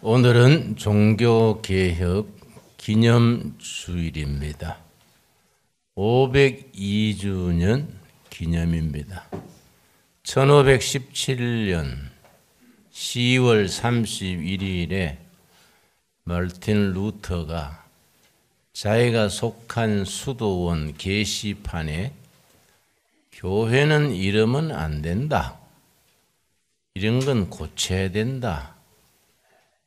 오늘은 종교개혁 기념주일입니다. 502주년 기념입니다. 1517년 10월 31일에 마르틴 루터가 자기가 속한 수도원 게시판에 교회는 이러면 안 된다, 이런 건 고쳐야 된다,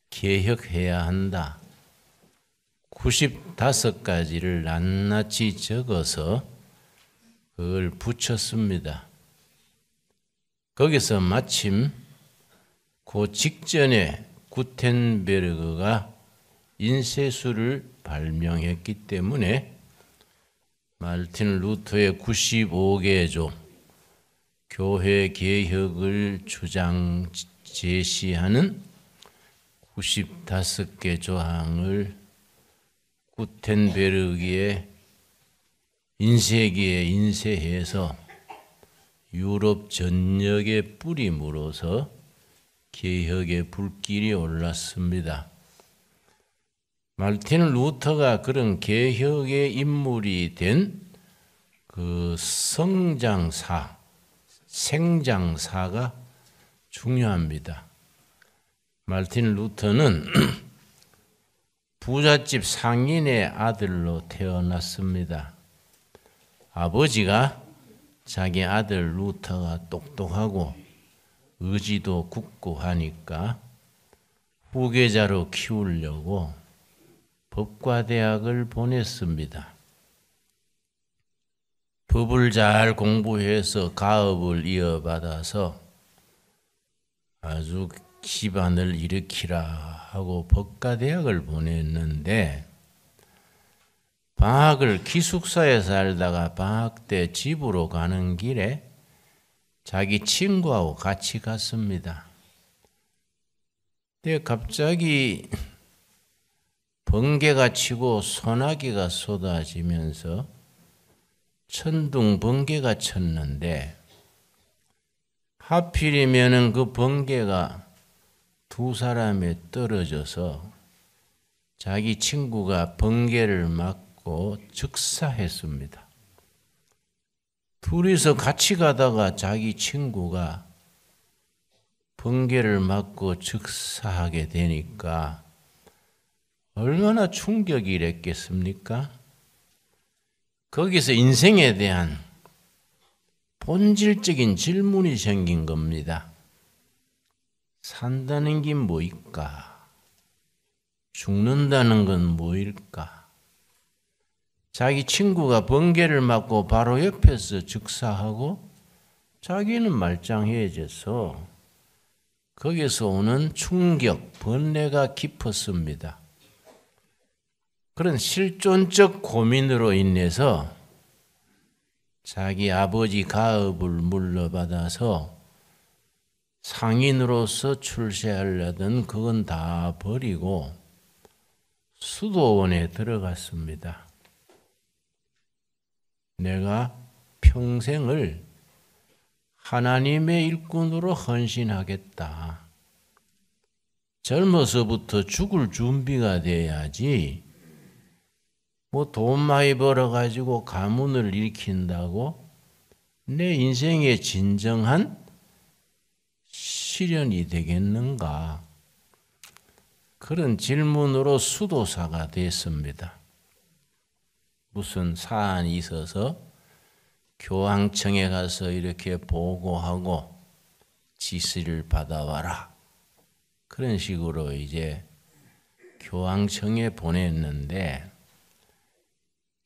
개혁해야 한다, 95가지를 낱낱이 적어서 그걸 붙였습니다. 거기서 마침 그 직전에 구텐베르그가 인쇄술을 발명했기 때문에 마르틴 루터의 95개조 교회 개혁을 주장 제시하는 95개 조항을 구텐베르그의 인쇄기에 인쇄해서 유럽 전역에 뿌림으로써 개혁의 불길이 올랐습니다. 마르틴 루터가 그런 개혁의 인물이 된 그 생장사가 중요합니다. 마르틴 루터는 부잣집 상인의 아들로 태어났습니다. 아버지가 자기 아들 루터가 똑똑하고 의지도 굳고 하니까 후계자로 키우려고 법과대학을 보냈습니다. 법을 잘 공부해서 가업을 이어받아서 아주 기반을 일으키라 하고 법과대학을 보냈는데, 방학을 기숙사에 살다가 방학 때 집으로 가는 길에 자기 친구하고 같이 갔습니다. 근데 갑자기 번개가 치고 소나기가 쏟아지면서 천둥 번개가 쳤는데, 하필이면은 그 번개가 두 사람에 떨어져서 자기 친구가 번개를 맞고 즉사했습니다. 둘이서 같이 가다가 자기 친구가 번개를 맞고 즉사하게 되니까 얼마나 충격이 일었겠습니까? 거기서 인생에 대한 본질적인 질문이 생긴 겁니다. 산다는 게 뭐일까? 죽는다는 건 뭐일까? 자기 친구가 번개를 맞고 바로 옆에서 즉사하고 자기는 말짱해져서 거기서 오는 충격, 번뇌가 깊었습니다. 그런 실존적 고민으로 인해서 자기 아버지 가업을 물려받아서 상인으로서 출세하려던 그건 다 버리고 수도원에 들어갔습니다. 내가 평생을 하나님의 일꾼으로 헌신하겠다. 젊어서부터 죽을 준비가 돼야지 뭐 돈 많이 벌어가지고 가문을 일으킨다고 내 인생의 진정한 실현이 되겠는가? 그런 질문으로 수도사가 됐습니다. 무슨 사안이 있어서 교황청에 가서 이렇게 보고하고 지시를 받아와라. 그런 식으로 이제 교황청에 보냈는데,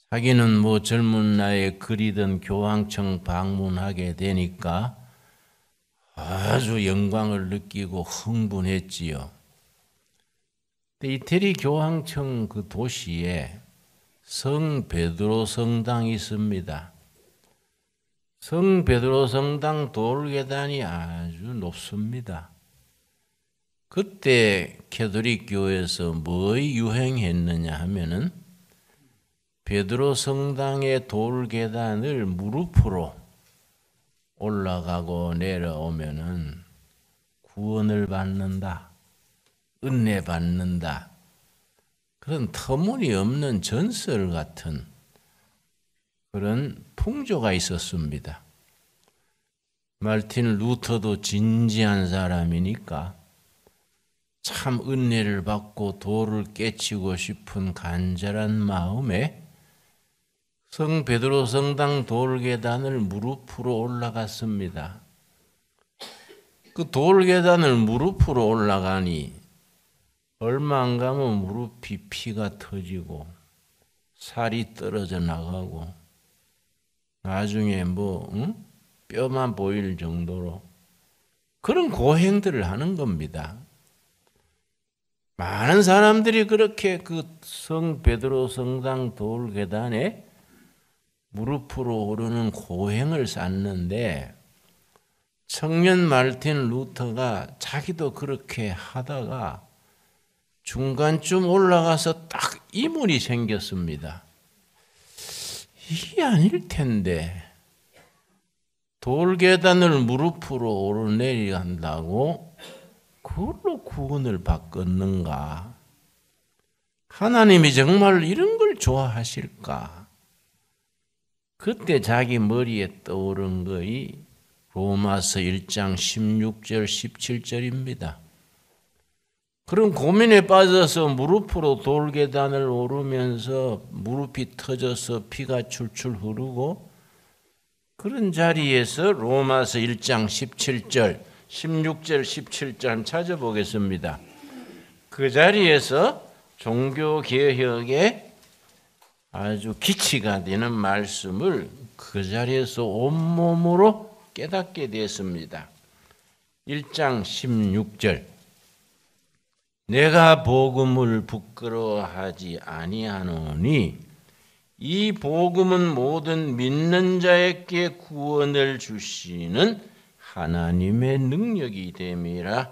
자기는 뭐 젊은 나이에 그리던 교황청 방문하게 되니까 아주 영광을 느끼고 흥분했지요. 이태리 교황청 그 도시에 성 베드로 성당이 있습니다. 성 베드로 성당 돌계단이 아주 높습니다. 그때 캐톨릭 교회에서 뭐 유행했느냐 하면은 베드로 성당의 돌계단을 무릎으로 올라가고 내려오면은 구원을 받는다. 은혜 받는다. 그런 터무니없는 전설 같은 그런 풍조가 있었습니다. 마르틴 루터도 진지한 사람이니까 참 은혜를 받고 도를 깨치고 싶은 간절한 마음에 성 베드로 성당 돌계단을 무릎으로 올라갔습니다. 그 돌계단을 무릎으로 올라가니 얼마 안 가면 무릎이 피가 터지고 살이 떨어져 나가고 나중에 뼈만 보일 정도로 그런 고행들을 하는 겁니다. 많은 사람들이 그렇게 그 성 베드로 성당 돌계단에 무릎으로 오르는 고행을 쌓는데 청년 마르틴 루터가 자기도 그렇게 하다가 중간쯤 올라가서 딱 이문이 생겼습니다. 이게 아닐 텐데 돌계단을 무릎으로 오르내려간다고 그걸로 구원을 받겠는가? 하나님이 정말 이런 걸 좋아하실까? 그때 자기 머리에 떠오른 것이 로마서 1장 16절 17절입니다. 그런 고민에 빠져서 무릎으로 돌계단을 오르면서 무릎이 터져서 피가 출출 흐르고 그런 자리에서 로마서 1장 17절 16절 17절 한번 찾아보겠습니다. 그 자리에서 종교개혁의 아주 기치가 되는 말씀을 그 자리에서 온몸으로 깨닫게 됐습니다. 1장 16절 내가 복음을 부끄러워하지 아니하노니 이 복음은 모든 믿는 자에게 구원을 주시는 하나님의 능력이 됨이라.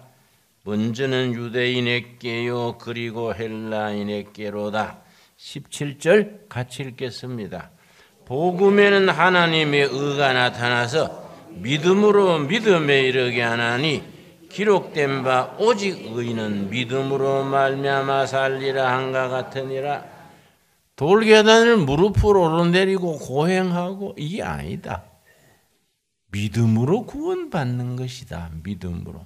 먼저는 유대인에게요 그리고 헬라인에게로다. 17절 같이 읽겠습니다. 복음에는 하나님의 의가 나타나서 믿음으로 믿음에 이르게 하나니 기록된 바 오직 의인은 믿음으로 말미암아 살리라 한가 같으니라. 돌계단을 무릎으로 오르내리고 고행하고 이게 아니다. 믿음으로 구원받는 것이다. 믿음으로.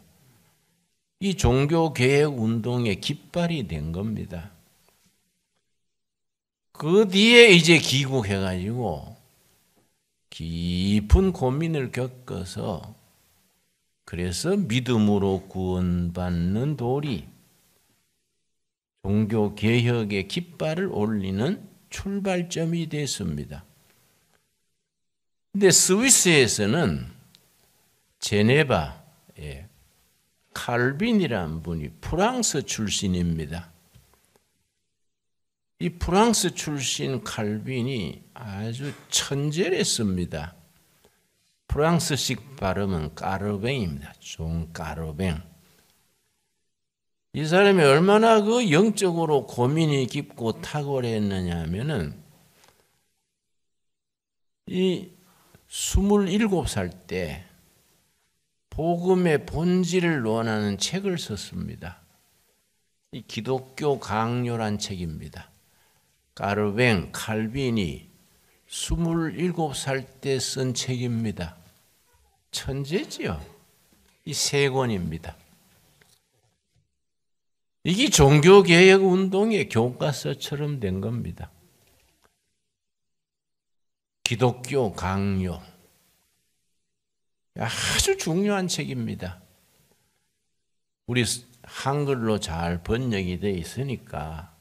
이 종교개혁 운동의 깃발이 된 겁니다. 그 뒤에 이제 귀국해가지고 깊은 고민을 겪어서 그래서 믿음으로 구원받는 돌이 종교개혁의 깃발을 올리는 출발점이 됐습니다. 근데 스위스에서는 제네바에 칼빈이라는 분이 프랑스 출신입니다. 이 프랑스 출신 칼빈이 아주 천재랬습니다. 프랑스식 발음은 까르뱅입니다. 존 까르뱅. 이 사람이 얼마나 그 영적으로 고민이 깊고 탁월했느냐 하면은 이 27살 때 복음의 본질을 논하는 책을 썼습니다. 이 기독교 강요란 책입니다. 까르뱅, 칼빈이 27살 때 쓴 책입니다. 천재지요. 이 세 권입니다. 이게 종교개혁 운동의 교과서처럼 된 겁니다. 기독교 강요. 아주 중요한 책입니다. 우리 한글로 잘 번역이 되어 있으니까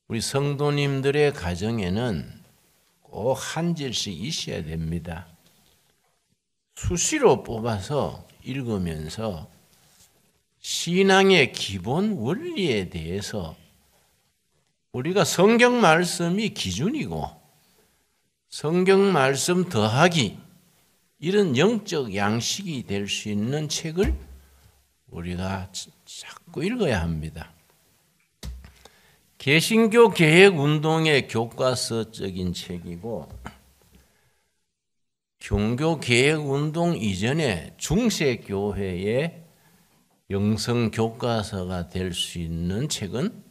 우리 성도님들의 가정에는 꼭 한 질씩 있어야 됩니다. 수시로 뽑아서 읽으면서 신앙의 기본 원리에 대해서 우리가 성경 말씀이 기준이고 성경 말씀 더하기 이런 영적 양식이 될 수 있는 책을 우리가 자꾸 읽어야 합니다. 개신교 개혁 운동의 교과서적인 책이고 종교 개혁 운동 이전에 중세 교회의 영성 교과서가 될 수 있는 책은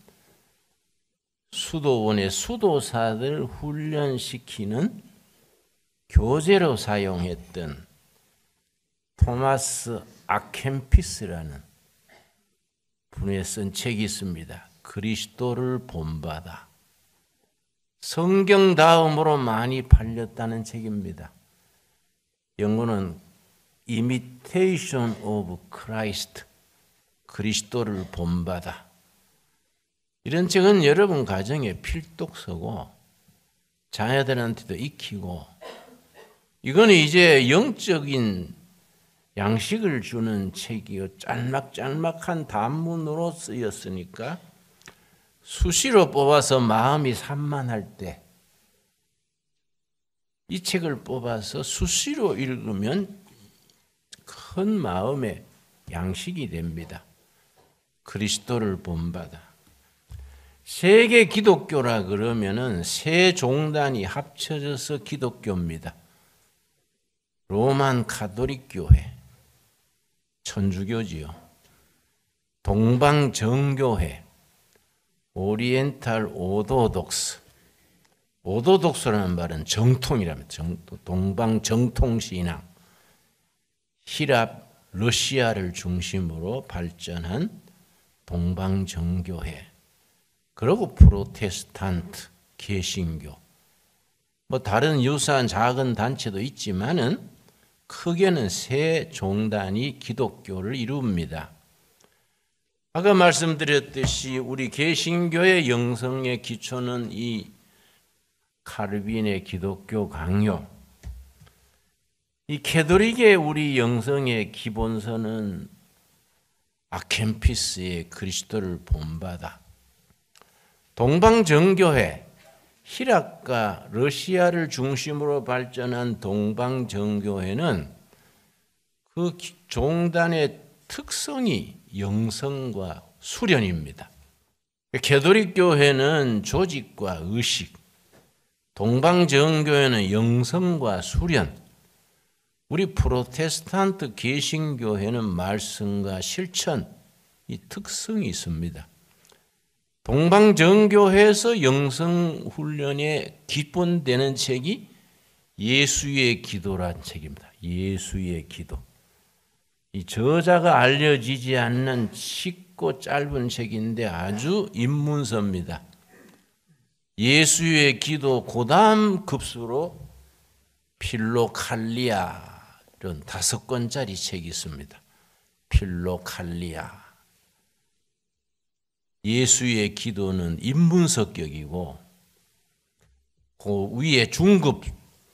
수도원의 수도사들 훈련시키는 교재로 사용했던 토마스 아켐피스라는 분의 쓴 책이 있습니다. 그리스도를 본받아. 성경 다음으로 많이 팔렸다는 책입니다. 영어는 Imitation of Christ, 그리스도를 본받아. 이런 책은 여러분 가정에 필독서고 자녀들한테도 익히고, 이거는 이제 영적인 양식을 주는 책이요, 짤막짤막한 단문으로 쓰였으니까 수시로 뽑아서 마음이 산만할 때 이 책을 뽑아서 수시로 읽으면 큰 마음의 양식이 됩니다. 그리스도를 본받아. 세계 기독교라 그러면은 세 종단이 합쳐져서 기독교입니다. 로만 가톨릭 교회, 천주교지요. 동방정교회, 오리엔탈 오도독스. 오도독스라는 말은 정통이라면 동방정통신앙. 希腊, 러시아를 중심으로 발전한 동방정교회. 그리고 프로테스탄트, 개신교. 뭐 다른 유사한 작은 단체도 있지만은 크게는 세 종단이 기독교를 이룹니다. 아까 말씀드렸듯이 우리 개신교의 영성의 기초는 이 칼빈의 기독교 강요, 이 캐톨릭의 우리 영성의 기본서는 아켐피스의 그리스도를 본받아. 동방정교회, 希腊과 러시아를 중심으로 발전한 동방정교회는 그 종단의 특성이 영성과 수련입니다. 캐톨릭 교회는 조직과 의식, 동방정교회는 영성과 수련, 우리 프로테스탄트 개신교회는 말씀과 실천, 이 특성이 있습니다. 동방정교회에서 영성훈련에 기본되는 책이 예수의 기도란 책입니다. 예수의 기도. 이 저자가 알려지지 않는 쉽고 짧은 책인데 아주 입문서입니다. 예수의 기도 고다음 급수로 필로칼리아 이런 5권짜리 책이 있습니다. 필로칼리아. 예수의 기도는 입문서격이고 그 위에 중급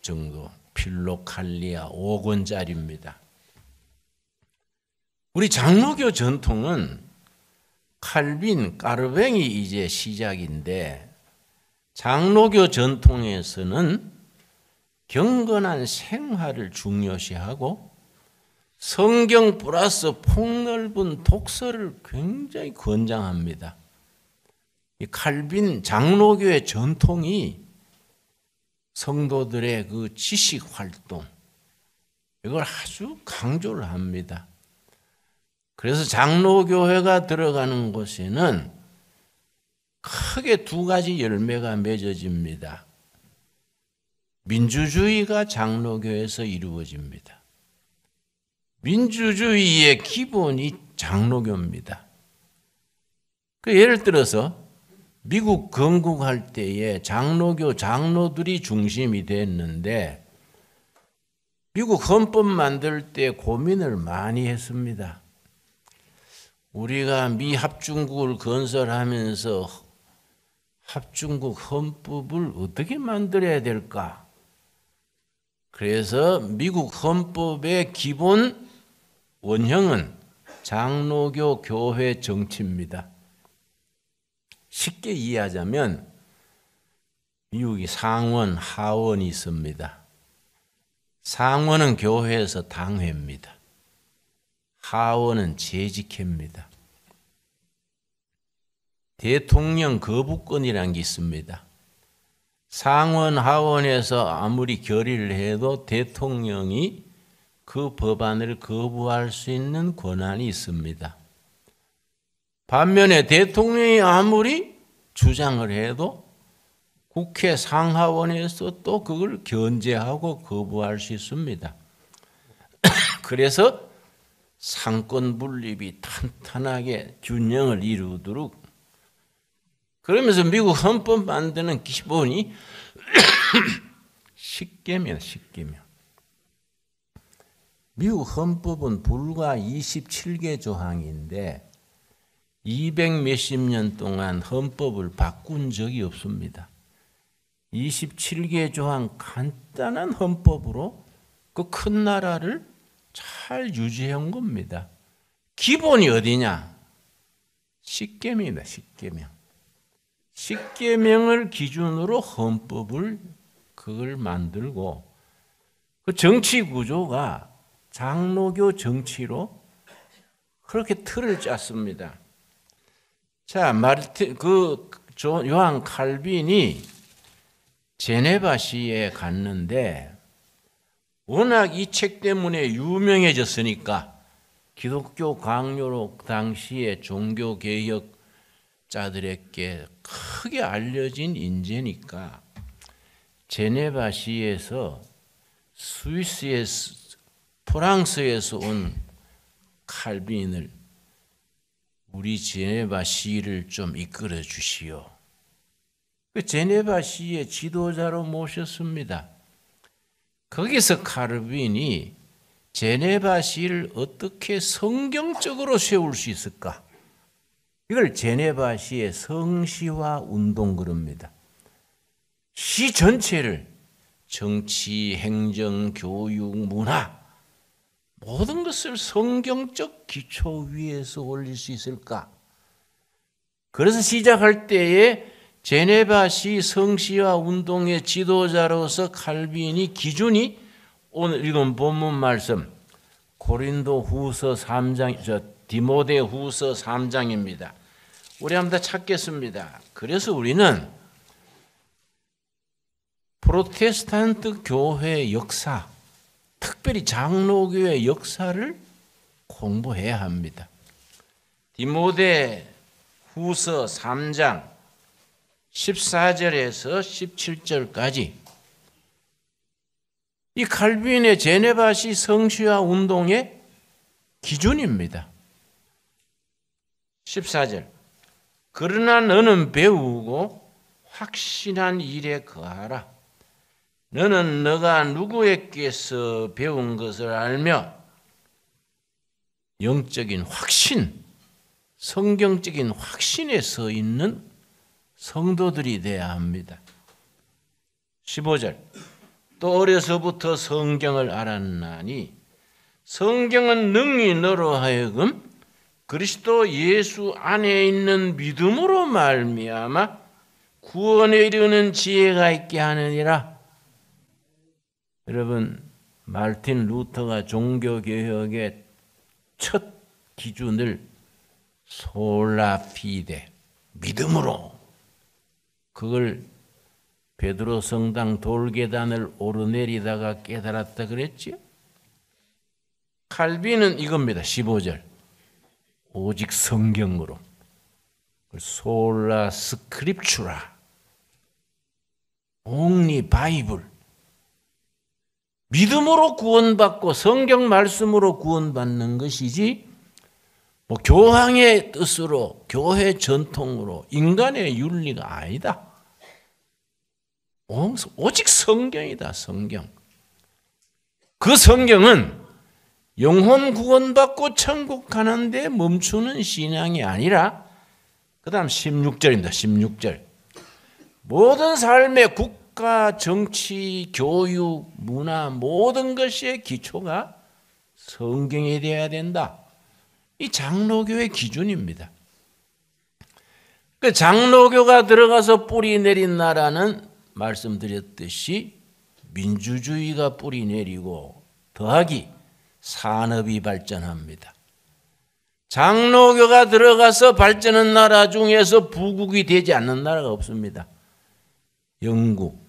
정도 필로칼리아 5권짜리입니다. 우리 장로교 전통은 칼빈, 까르뱅이 이제 시작인데 장로교 전통에서는 경건한 생활을 중요시하고 성경 플러스 폭넓은 독서를 굉장히 권장합니다. 이 칼빈 장로교의 전통이 성도들의 그 지식 활동, 이걸 아주 강조를 합니다. 그래서 장로교회가 들어가는 곳에는 크게 2가지 열매가 맺어집니다. 민주주의가 장로교에서 이루어집니다. 민주주의의 기본이 장로교입니다. 예를 들어서 미국 건국할 때에 장로교 장로들이 중심이 됐는데 미국 헌법 만들 때 고민을 많이 했습니다. 우리가 미 합중국을 건설하면서 합중국 헌법을 어떻게 만들어야 될까? 그래서 미국 헌법의 기본 원형은 장로교 교회 정치입니다. 쉽게 이해하자면 미국이 상원, 하원이 있습니다. 상원은 교회에서 당회입니다. 하원은 재직회입니다. 대통령 거부권이라는 게 있습니다. 상원, 하원에서 아무리 결의를 해도 대통령이 그 법안을 거부할 수 있는 권한이 있습니다. 반면에 대통령이 아무리 주장을 해도 국회 상하원에서 또 그걸 견제하고 거부할 수 있습니다. 그래서 상권 분립이 탄탄하게 균형을 이루도록, 그러면서 미국 헌법 만드는 기본이 10개면 10개면. 미국 헌법은 불과 27개 조항인데 200 몇십 년 동안 헌법을 바꾼 적이 없습니다. 27개 조항 간단한 헌법으로 그 큰 나라를 잘 유지한 겁니다. 기본이 어디냐? 10계명이다. 10계명. 10계명을 기준으로 헌법을 그걸 만들고, 그 정치 구조가 장로교 정치로 그렇게 틀을 짰습니다. 자, 요한 칼빈이 제네바시에 갔는데 워낙 이 책 때문에 유명해졌으니까, 기독교 강요로 당시에 종교개혁자들에게 크게 알려진 인재니까 제네바시에서 프랑스에서 온 칼빈을 우리 제네바시를 좀 이끌어 주시오. 그 제네바시의 지도자로 모셨습니다. 거기서 칼빈이 제네바시를 어떻게 성경적으로 세울 수 있을까? 이걸 제네바시의 성시화 운동 그럽니다. 시 전체를 정치, 행정, 교육, 문화 모든 것을 성경적 기초 위에서 올릴 수 있을까? 그래서 시작할 때에 제네바시 성시화 운동의 지도자로서 칼빈이 기준이 오늘 읽은 본문 말씀 고린도 후서 3장, 디모데 후서 3장입니다. 우리 한번 다 찾겠습니다. 그래서 우리는 프로테스탄트 교회의 역사, 특별히 장로교의 역사를 공부해야 합니다. 디모데 후서 3장 14절에서 17절까지 이 칼빈의 제네바시 성시화 운동의 기준입니다. 14절. 그러나 너는 배우고 확신한 일에 거하라. 너는 너가 누구에게서 배운 것을 알며 영적인 확신, 성경적인 확신에 서 있는 성도들이 되어야 합니다. 15절. 또 어려서부터 성경을 알았나니 성경은 능히 너로 하여금 그리스도 예수 안에 있는 믿음으로 말미암아 구원에 이르는 지혜가 있게 하느니라. 여러분, 마르틴 루터가 종교개혁의 첫 기준을 솔라 피데, 믿음으로, 그걸 베드로 성당 돌계단을 오르내리다가 깨달았다 그랬지요. 칼빈은 이겁니다. 15절. 오직 성경으로. 솔라 스크립추라. 옹리 바이블. 믿음으로 구원받고 성경 말씀으로 구원받는 것이지 교황의 뜻으로 교회 전통으로 인간의 윤리가 아니다. 오직 성경이다. 성경. 그 성경은 영혼 구원받고 천국 가는 데 멈추는 신앙이 아니라, 그 다음 16절입니다. 16절. 모든 삶의 국가, 정치, 교육, 문화 모든 것의 기초가 성경이 되어야 된다. 이 장로교의 기준입니다. 그 장로교가 들어가서 뿌리 내린 나라는 말씀드렸듯이 민주주의가 뿌리 내리고 더하기 산업이 발전합니다. 장로교가 들어가서 발전한 나라 중에서 부국이 되지 않는 나라가 없습니다. 영국,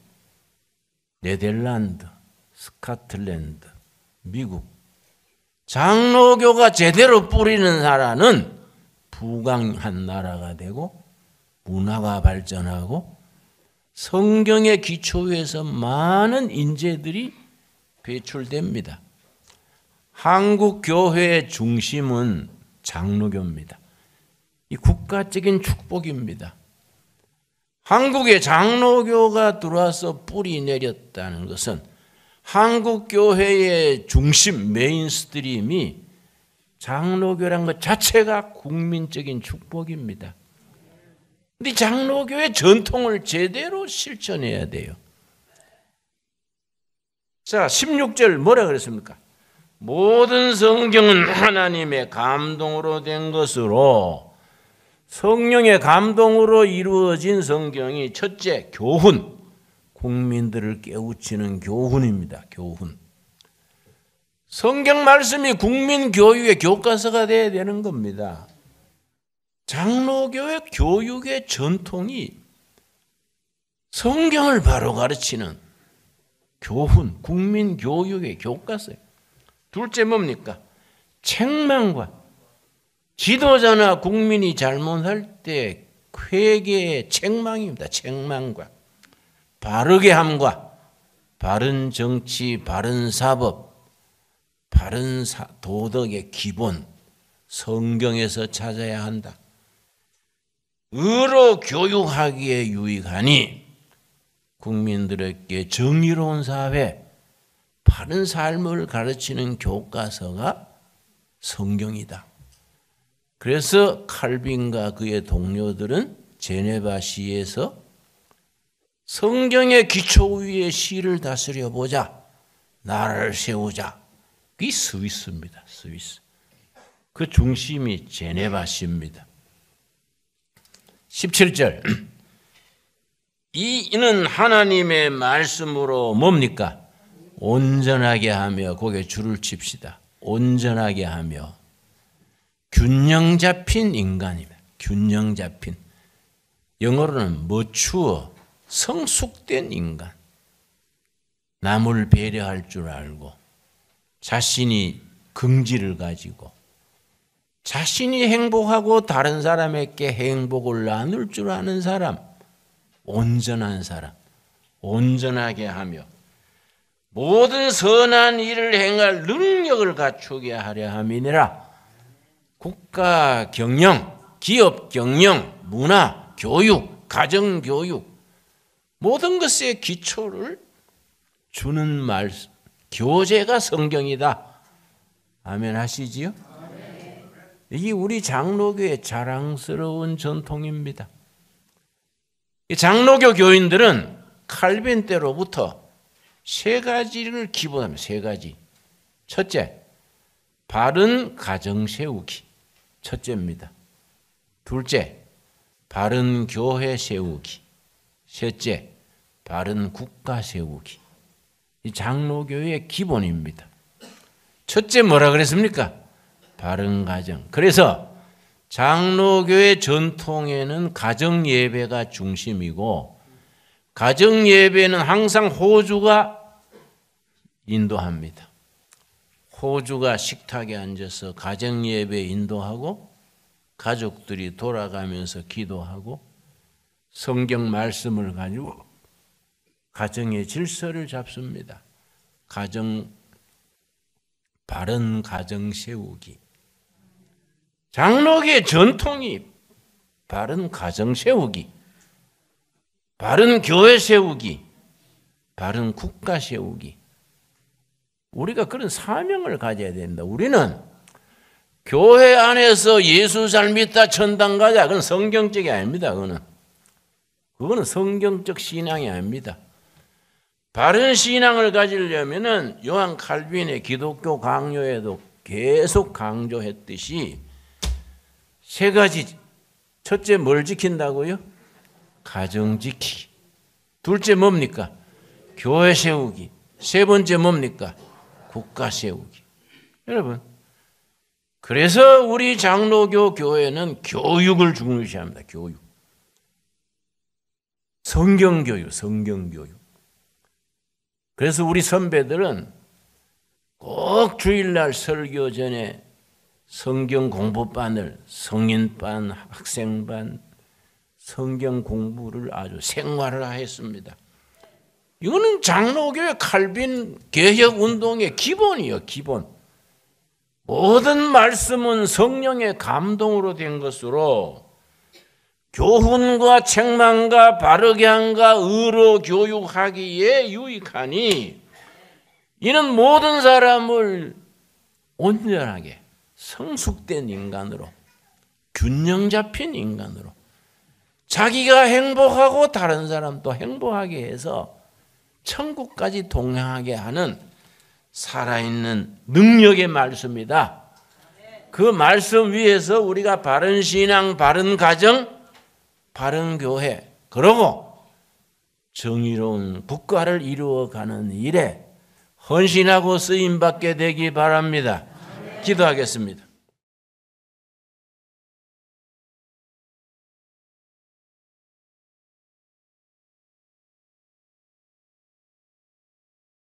네덜란드, 스코틀랜드, 미국. 장로교가 제대로 뿌리는 나라는 부강한 나라가 되고 문화가 발전하고 성경의 기초 위에서 많은 인재들이 배출됩니다. 한국 교회의 중심은 장로교입니다. 이 국가적인 축복입니다. 한국에 장로교가 들어와서 뿌리 내렸다는 것은 한국 교회의 중심 메인스트림이 장로교란 것 자체가 국민적인 축복입니다. 근데 장로교의 전통을 제대로 실천해야 돼요. 자, 16절 뭐라 그랬습니까? 모든 성경은 하나님의 감동으로 된 것으로, 성령의 감동으로 이루어진 성경이 첫째, 교훈, 국민들을 깨우치는 교훈입니다. 교훈. 성경 말씀이 국민 교육의 교과서가 돼야 되는 겁니다. 장로교의 교육의 전통이 성경을 바로 가르치는 교훈, 국민 교육의 교과서예요. 둘째 뭡니까? 책망과, 지도자나 국민이 잘못할 때 회개의 책망입니다. 책망과 바르게 함과 바른 정치, 바른 사법, 바른 도덕의 기본 성경에서 찾아야 한다. 의로 교육하기에 유익하니 국민들에게 정의로운 사회, 바른 삶을 가르치는 교과서가 성경이다. 그래서 칼빈과 그의 동료들은 제네바시에서 성경의 기초 위에 시를 다스려 보자, 나라를 세우자. 이 스위스입니다. 스위스. 그 중심이 제네바시입니다. 17절. 이는 하나님의 말씀으로 뭡니까? 온전하게 하며, 거기에 줄을 칩시다. 온전하게 하며 균형 잡힌 인간입니다. 균형 잡힌. 영어로는 mature, 성숙된 인간. 남을 배려할 줄 알고 자신이 긍지를 가지고 자신이 행복하고 다른 사람에게 행복을 나눌 줄 아는 사람. 온전한 사람. 온전하게 하며 모든 선한 일을 행할 능력을 갖추게 하려 함이니라. 국가 경영, 기업 경영, 문화, 교육, 가정 교육, 모든 것의 기초를 주는 말씀, 교재가 성경이다. 아멘 하시지요? 이게 우리 장로교의 자랑스러운 전통입니다. 장로교 교인들은 칼빈 때로부터 세 가지를 기본합니다. 세 가지. 첫째, 바른 가정 세우기. 첫째입니다. 둘째, 바른 교회 세우기. 셋째, 바른 국가 세우기. 이 장로교의 기본입니다. 첫째 뭐라 그랬습니까? 바른 가정. 그래서 장로교의 전통에는 가정 예배가 중심이고 가정 예배는 항상 호주가 인도합니다. 호주가 식탁에 앉아서 가정 예배 인도하고 가족들이 돌아가면서 기도하고 성경 말씀을 가지고 가정의 질서를 잡습니다. 바른 가정 세우기. 장로교의 전통이 바른 가정 세우기, 바른 교회 세우기, 바른 국가 세우기. 우리가 그런 사명을 가져야 된다. 우리는 교회 안에서 예수 잘 믿다 천당 가자. 그건 성경적이 아닙니다. 그거는 성경적 신앙이 아닙니다. 바른 신앙을 가지려면은 요한 칼빈의 기독교 강요에도 계속 강조했듯이 세 가지. 첫째 뭘 지킨다고요? 가정 지키기. 둘째 뭡니까? 교회 세우기. 세 번째 뭡니까? 국가 세우기. 여러분, 그래서 우리 장로교 교회는 교육을 중요시합니다. 교육. 성경교육, 성경교육. 그래서 우리 선배들은 꼭 주일날 설교 전에 성경 공부반을 성인반, 학생반, 성경 공부를 아주 생활을 했습니다. 이거는 장로교회 칼빈 개혁 운동의 기본이요, 기본. 모든 말씀은 성령의 감동으로 된 것으로 교훈과 책망과 바르게 함과 의로 교육하기에 유익하니 이는 모든 사람을 온전하게 성숙된 인간으로, 균형 잡힌 인간으로, 자기가 행복하고 다른 사람도 행복하게 해서 천국까지 동행하게 하는 살아있는 능력의 말씀이다. 그 말씀 위에서 우리가 바른 신앙, 바른 가정, 바른 교회, 그러고 정의로운 국가를 이루어가는 일에 헌신하고 쓰임받게 되기 바랍니다. 기도하겠습니다.